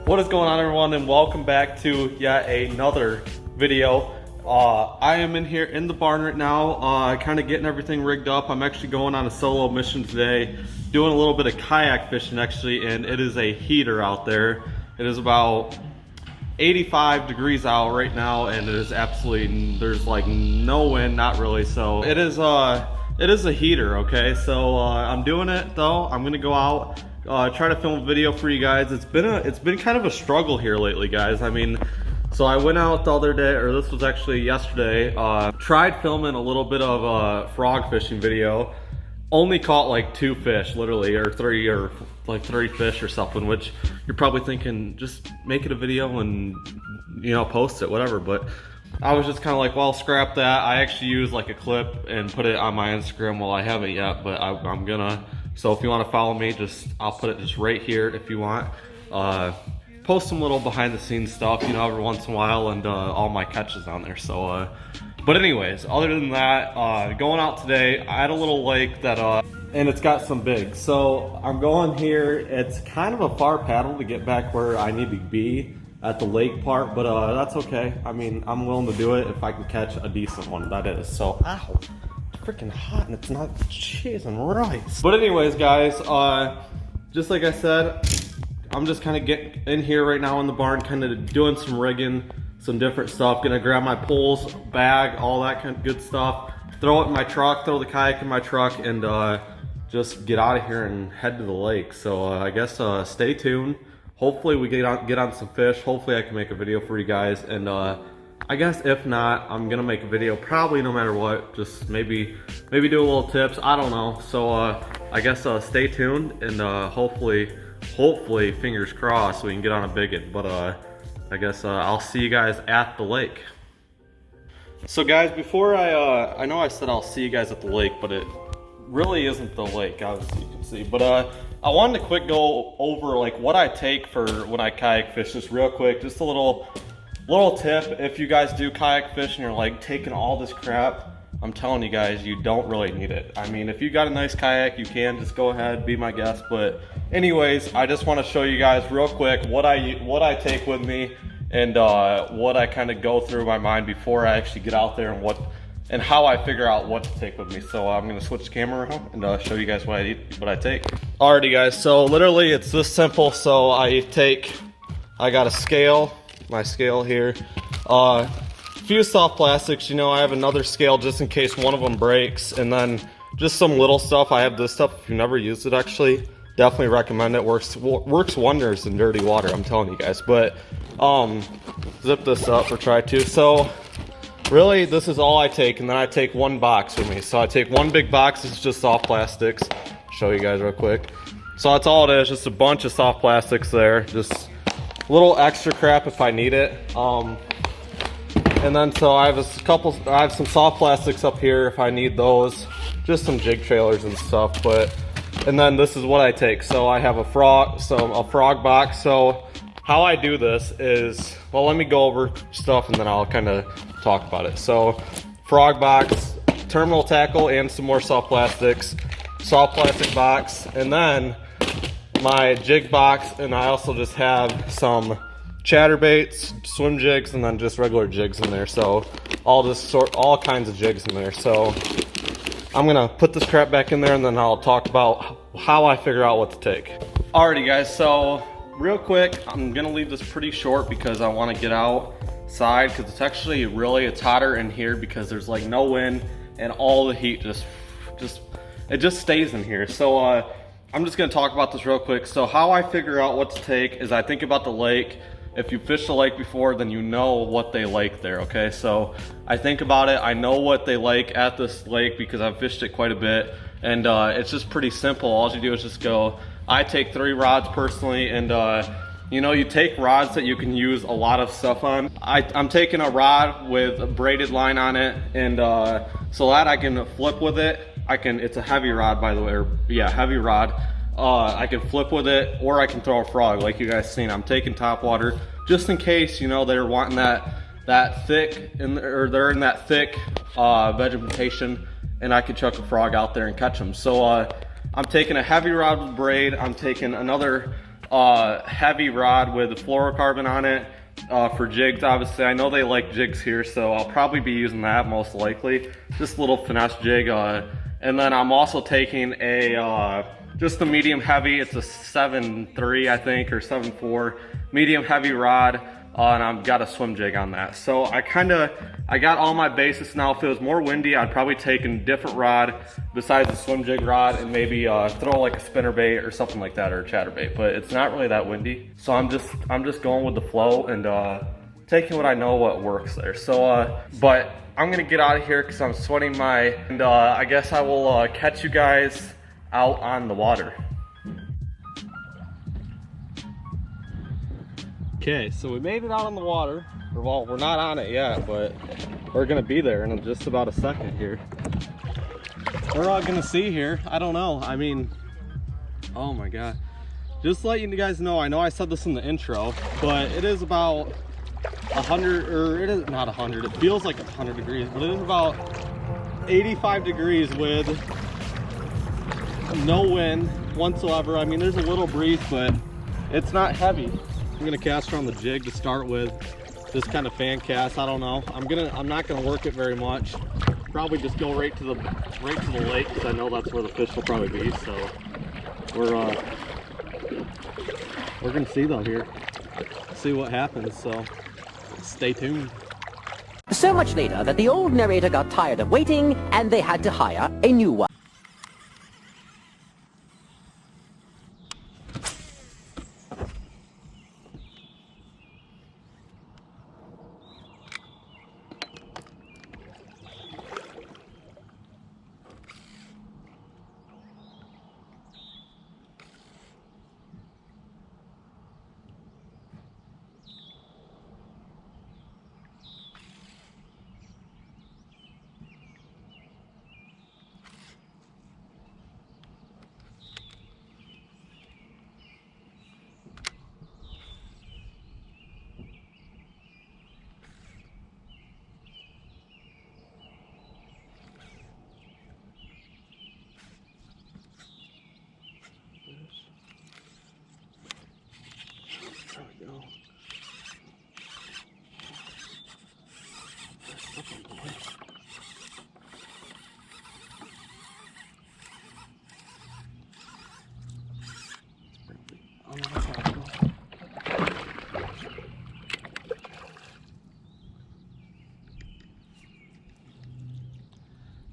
What is going on, everyone, and welcome back to yet another video. I am in here in the barn right now, kind of getting everything rigged up. I'm actually going on a solo mission today, doing a little bit of kayak fishing actually, and it is a heater out there. It is about 85 degrees out right now, and it is absolutely, there's like no wind, not really, so it is a heater, okay? So I'm doing it though. I'm gonna go out, try to film a video for you guys. It's been kind of a struggle here lately, guys. I mean, so I went out the other day, or this was actually yesterday, tried filming a little bit of a frog fishing video. Only caught like 2 fish, literally, or 3, or like 3 fish or something, which you're probably thinking, just make it a video and, you know, post it, whatever. But I was just kind of like, well, scrap that. I actually used like a clip and put it on my Instagram. Well, I haven't yet, but I'm gonna. So if you want to follow me, I'll put it just right here if you want. Post some little behind the scenes stuff, you know, every once in a while, and all my catches on there. So, but anyways, other than that, going out today, I had a little lake that, and it's got some big. So I'm going here. It's kind of a far paddle to get back where I need to be at the lake part, but that's okay. I mean, I'm willing to do it if I can catch a decent one, that is. So, ow, it's freaking hot and it's not cheese and rice. But anyways, guys, just like I said, I'm just kind of getting in here right now in the barn, kind of doing some rigging, some different stuff. Gonna grab my poles, bag, all that kind of good stuff, throw it in my truck, throw the kayak in my truck, and just get out of here and head to the lake. So I guess stay tuned. Hopefully we get on some fish. Hopefully I can make a video for you guys, and I guess if not, I'm gonna make a video probably no matter what. Just maybe do a little tips, I don't know. So I guess stay tuned, and hopefully fingers crossed we can get on a bigot. But I guess I'll see you guys at the lake. So guys, before I know I said I'll see you guys at the lake, but it really isn't the lake, obviously you can see. But I wanted to quick go over like what I take for when I kayak fish, just real quick, just a little tip. If you guys do kayak fish and you're like taking all this crap, I'm telling you guys, you don't really need it. I mean, if you got a nice kayak, you can just go ahead, be my guest. But anyways, I just want to show you guys real quick what I take with me, and what I kind of go through my mind before I actually get out there, and how I figure out what to take with me. So I'm gonna switch the camera around and show you guys what I take. Alrighty guys, so literally it's this simple. So I got a scale, my scale here, a few soft plastics, you know, I have another scale just in case one of them breaks, and then just some little stuff. I have this stuff, if you've never used it, actually definitely recommend it. Works wonders in dirty water, I'm telling you guys. But zip this up or try to. So really, this is all I take, and then I take 1 box with me. So I take 1 big box. It's just soft plastics. Show you guys real quick. So that's all it is, just a bunch of soft plastics there. Just a little extra crap if I need it. And then so I have some soft plastics up here if I need those. Just some jig trailers and stuff. And then this is what I take. So I have a frog box. So how I do this is, well, let me go over stuff and then I'll kind of talk about it. So frog box, terminal tackle, and some more soft plastics, soft plastic box, and then my jig box. And I also just have some chatterbaits, swim jigs, and then just regular jigs in there. So all kinds of jigs in there. So I'm gonna put this crap back in there, and then I'll talk about how I figure out what to take. Alrighty guys, so real quick, I'm gonna leave this pretty short because I want to get outside, because it's actually it's hotter in here because there's like no wind, and all the heat just stays in here. So I'm just gonna talk about this real quick. So how I figure out what to take is I think about the lake. If you fished the lake before, then you know what they like there, okay? So I think about it, I know what they like at this lake because I've fished it quite a bit, and it's just pretty simple. All you do is just go, I take 3 rods personally, and you know, you take rods that you can use a lot of stuff on. I'm taking a rod with a braided line on it, and so that I can flip with it. It's a heavy rod, by the way, or yeah, heavy rod. I can flip with it, or I can throw a frog like you guys seen. I'm taking top water just in case, you know, they're wanting that thick, or they're in that thick vegetation, and I can chuck a frog out there and catch them. So I'm taking a heavy rod with braid. I'm taking another heavy rod with fluorocarbon on it for jigs. Obviously, I know they like jigs here, so I'll probably be using that most likely. Just a little finesse jig. And then I'm also taking a just a medium heavy. It's a 7.3 I think, or 7.4 medium heavy rod. And I've got a swim jig on that. So I got all my bases now. If it was more windy, I'd probably take a different rod besides the swim jig rod and maybe throw like a spinner bait or something like that, or a chatterbait. But it's not really that windy, so I'm just going with the flow and taking what I know what works there. So but I'm gonna get out of here because I'm sweating and I guess I will catch you guys out on the water. Okay, so we made it out on the water. Well, we're not on it yet, but we're gonna be there in just about a second here. We're all gonna see here. I don't know. I mean, oh my God. Just letting you guys know, I know I said this in the intro, but it is about 100, or it is not 100, it feels like 100 degrees, but it is about 85 degrees with no wind whatsoever. I mean, there's a little breeze, but it's not heavy. I'm gonna cast her on the jig to start with. This kind of fan cast, I don't know. I'm not gonna work it very much. Probably just go right to the lake because I know that's where the fish will probably be. So we're gonna see though here. See what happens. So stay tuned. So much later that the old narrator got tired of waiting and they had to hire a new one.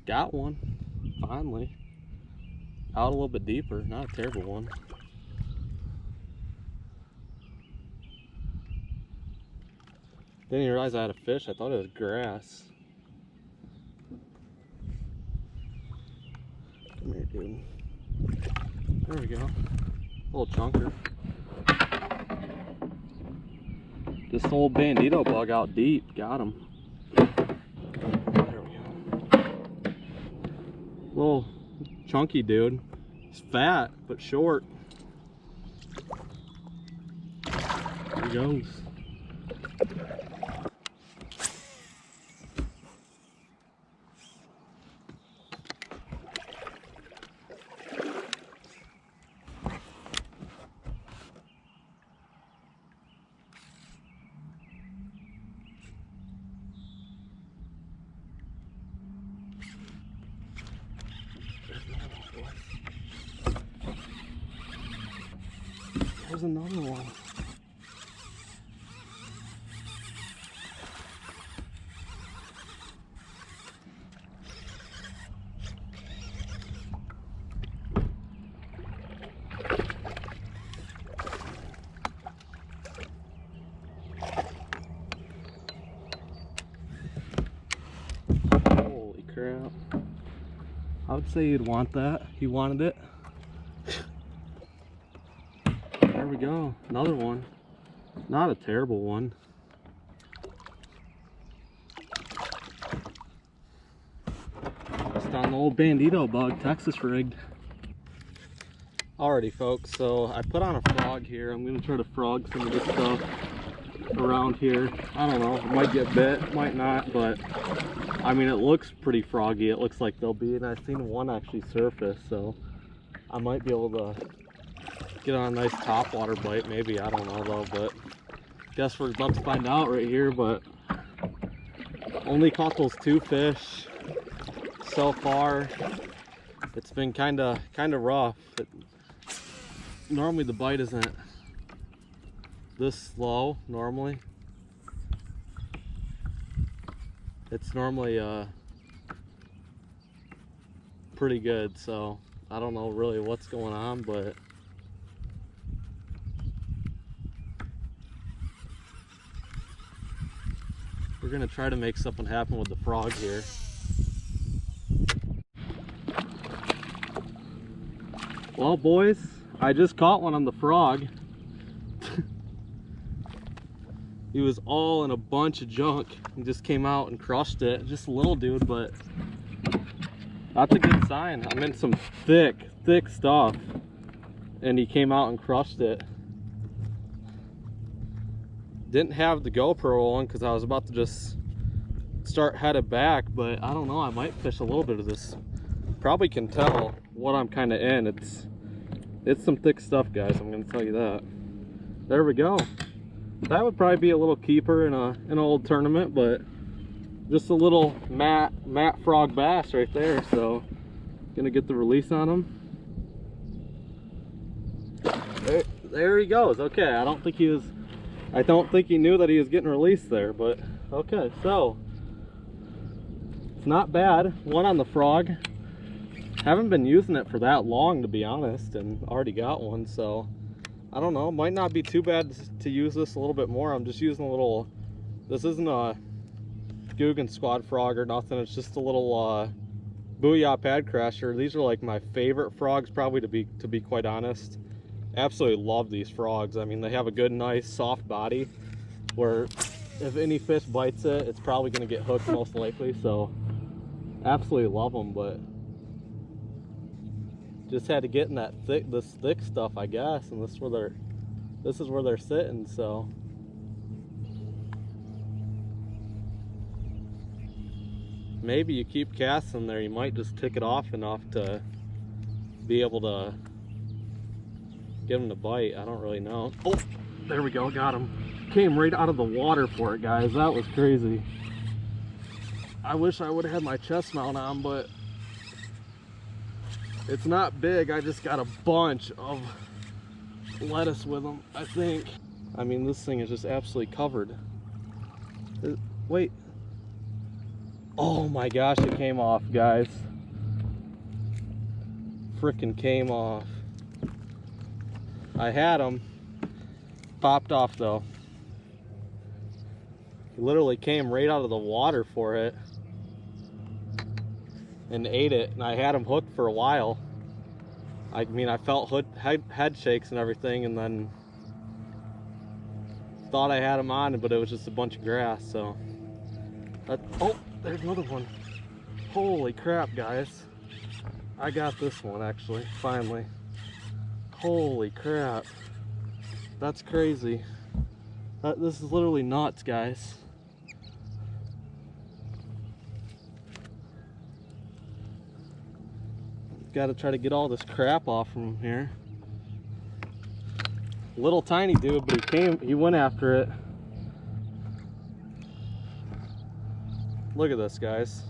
Got one, finally. Out a little bit deeper, not a terrible one. Didn't even realize I had a fish, I thought it was grass. Come here, dude. There we go. A little chunker. This old bandito bug out deep, got him. There we go. Little chunky dude. He's fat, but short. There he goes. There's another one. Holy crap. I would say you'd want that. He wanted it. There we go, another one. Not a terrible one. Just on the old bandito bug, Texas rigged. Alrighty folks, so I put on a frog here. I'm gonna try to frog some of this stuff around here. I don't know, it might get bit, might not, but I mean it looks pretty froggy. It looks like they'll be, and I've seen one actually surface, so I might be able to Get on a nice topwater bite, maybe. I don't know though, but guess we're about to find out right here. But only caught those 2 fish so far. It's been kind of rough. Normally the bite isn't this slow. Normally, it's normally pretty good. So I don't know really what's going on, but we're gonna try to make something happen with the frog here. Well, boys, I just caught one on the frog. He was all in a bunch of junk. He just came out and crushed it. Just a little dude, but that's a good sign. I'm in some thick stuff, and he came out and crushed it. Didn't have the GoPro on because I was about to just start headed back, but I don't know, I might fish a little bit of this. Probably can tell what I'm kind of in. It's some thick stuff, guys, I'm gonna tell you that. There we go. That would probably be a little keeper in an old tournament, but just a little matte frog bass right there. So gonna get the release on him. There he goes. Okay, I don't think he knew that he was getting released there, but okay. So it's not bad. One on the frog. Haven't been using it for that long, to be honest, and already got one, so I don't know, might not be too bad to use this a little bit more. I'm just using a little, this isn't a Guggen Squad frog or nothing, it's just a little Booyah Pad Crasher. These are like my favorite frogs, probably, to be quite honest. Absolutely love these frogs. I mean, they have a good, nice, soft body where if any fish bites it, it's probably going to get hooked most likely, so absolutely love them. But just had to get in this thick stuff, I guess, and this is where they're sitting. So maybe you keep casting there, you might just tick it off enough to be able to get him to bite. I don't really know. Oh, there we go, got him. Came right out of the water for it, guys. That was crazy. I wish I would have had my chest mount on, but it's not big. I just got a bunch of lettuce with them, I think. I mean, this thing is just absolutely covered. Wait. Oh my gosh, it came off, guys. Frickin' came off. I had him. Popped off though. He literally came right out of the water for it and ate it, and I had him hooked for a while. I mean, I felt head shakes and everything, and then thought I had him on, but it was just a bunch of grass. So oh, there's another one. Holy crap, guys. I got this one actually, finally. Holy crap. That's crazy. This is literally nuts, guys. Got to try to get all this crap off from here. Little tiny dude, but he went after it. Look at this, guys.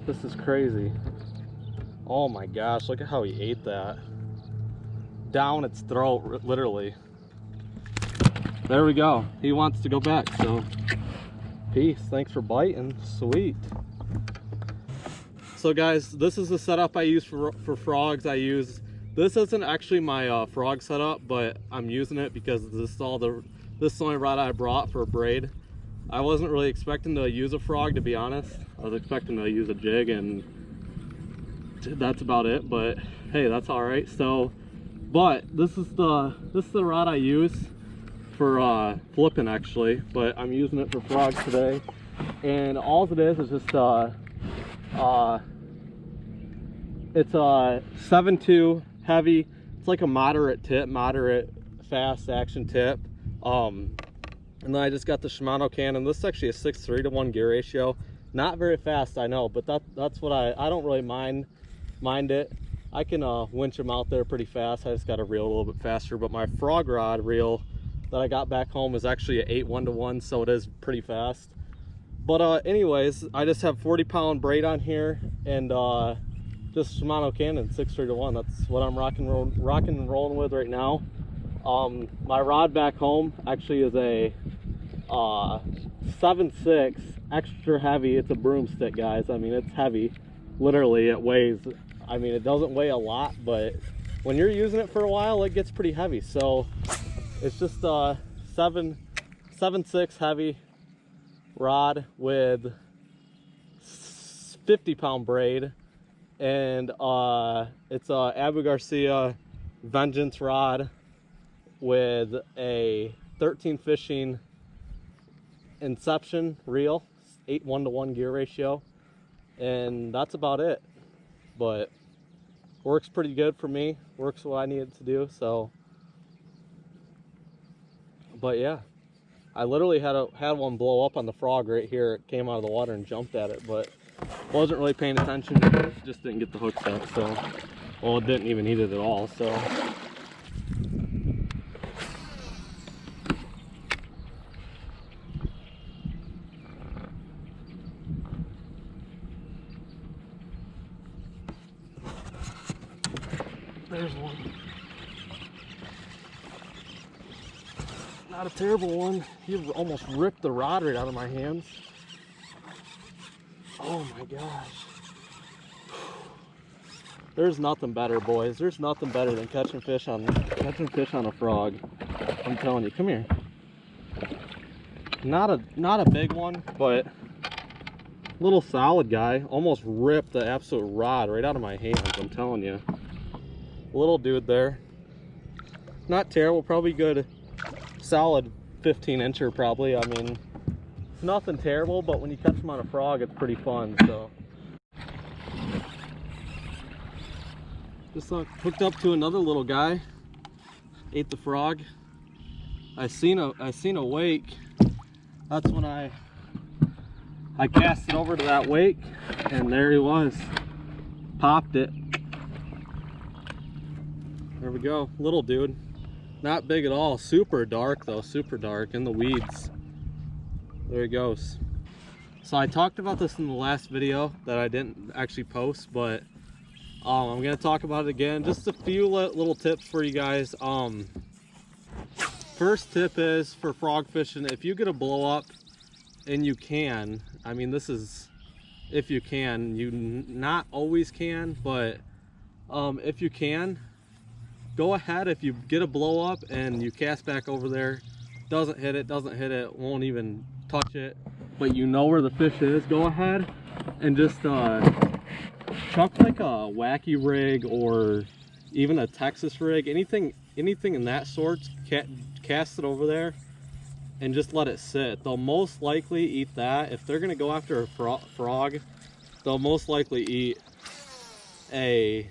This is crazy. Oh my gosh, look at how he ate that. Down its throat, literally. There we go. He wants to go back, so peace. Thanks for biting. Sweet. So guys, this is the setup I use for frogs. This isn't actually my frog setup, but I'm using it because this is the only rod I brought for a braid. I wasn't really expecting to use a frog, to be honest. I was expecting to use a jig, and that's about it, but hey, that's all right. So, but this is the rod I use for flipping, actually, but I'm using it for frogs today. And all it is just it's a 7.2 heavy. It's like a moderate fast action tip. And then I just got the Shimano Cannon. This is actually a 6:3 to 1 gear ratio. Not very fast, I know, but that's what I don't really mind it. I can winch them out there pretty fast. I just got to reel a little bit faster. But my frog rod reel that I got back home is actually an 8 1-to-1, so it is pretty fast. But anyways, I just have 40-pound braid on here and just Shimano Cannon 6-3-1. That's what I'm rocking and rolling with right now. My rod back home actually is a 7.6 extra heavy. It's a broomstick, guys. I mean, it's heavy. Literally, it weighs, I mean, it doesn't weigh a lot, but when you're using it for a while, it gets pretty heavy. So it's just a 7.6 heavy rod with 50-pound braid, and it's a Abu Garcia Vengeance rod with a 13 fishing Inception reel, 8 1-to-1 gear ratio, and that's about it. But works pretty good for me, works what I need it to do. So, but yeah, I literally had one blow up on the frog right here. It came out of the water and jumped at it, but wasn't really paying attention. Just didn't get the hook set. So, well, it didn't even need it at all. So. There's one. Not a terrible one. He almost ripped the rod right out of my hands. Oh my gosh. There's nothing better, boys. There's nothing better than catching fish on a frog. I'm telling you. Come here. Not a big one, but little solid guy. Almost ripped the absolute rod right out of my hands. I'm telling you. Little dude there. Not terrible. Probably good. Solid 15-incher probably. I mean, it's nothing terrible, but when you catch them on a frog, it's pretty fun. So just hooked up to another little guy. Ate the frog. I seen a wake. That's when I cast it over to that wake, and there he was. Popped it. There we go. Little dude. Not big at all. Super dark though. Super dark in the weeds. There he goes. So I talked about this in the last video that I didn't actually post, but I'm gonna talk about it again. Just a few little tips for you guys. First tip is for frog fishing, if you get a blow up, and you can, I mean, this is if you can, you not always can, but if you can, go ahead. If you get a blow up and you cast back over there, doesn't hit it, won't even touch it, but you know where the fish is, go ahead and just chuck like a wacky rig or even a Texas rig, anything in that sort. Cast it over there and just let it sit. They'll most likely eat that. If they're gonna go after a frog, they'll most likely eat a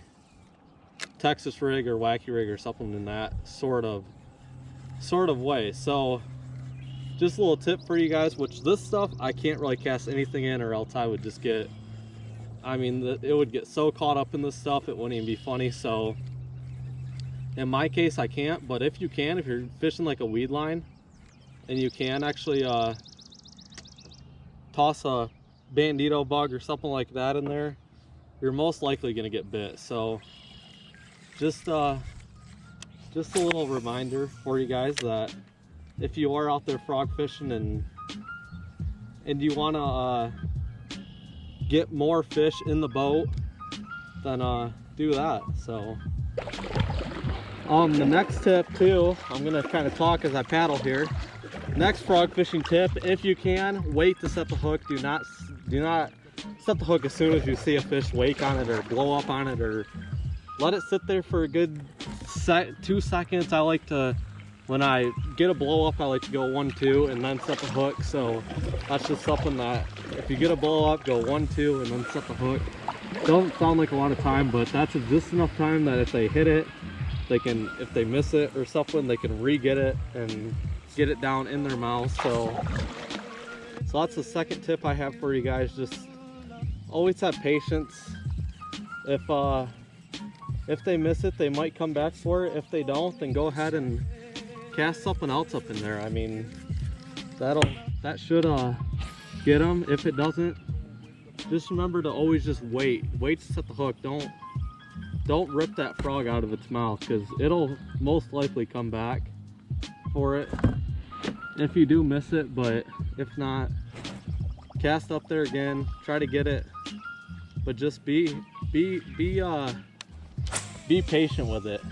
Texas rig or wacky rig or something in that sort of way. So just a little tip for you guys, which this stuff I can't really cast anything in, or else I would just get, I mean, it would get so caught up in this stuff it wouldn't even be funny. So in my case I can't, but if you can, if you're fishing like a weed line and you can actually toss a bandito bug or something like that in there, you're most likely gonna get bit. So just a little reminder for you guys that if you are out there frog fishing and you want to get more fish in the boat, then do that. So the next tip too, I'm gonna kind of talk as I paddle here. Next frog fishing tip: if you can, wait to set the hook. Do not set the hook as soon as you see a fish wake on it or blow up on it, or let it sit there for a good 2 seconds. I like to, when I get a blow up, I like to go 1-2 and then set the hook. So that's just something that if you get a blow up, go 1-2 and then set the hook. Doesn't sound like a lot of time, but that's just enough time that if they hit it, they can, if they miss it or something, they can re-get it and get it down in their mouth. So that's the second tip I have for you guys. Just always have patience. If they miss it, they might come back for it. If they don't, then go ahead and cast something else up in there. I mean, that should get them. If it doesn't, just remember to always just wait to set the hook. Don't rip that frog out of its mouth, because it'll most likely come back for it if you do miss it. But if not, cast up there again, try to get it, but just be patient with it.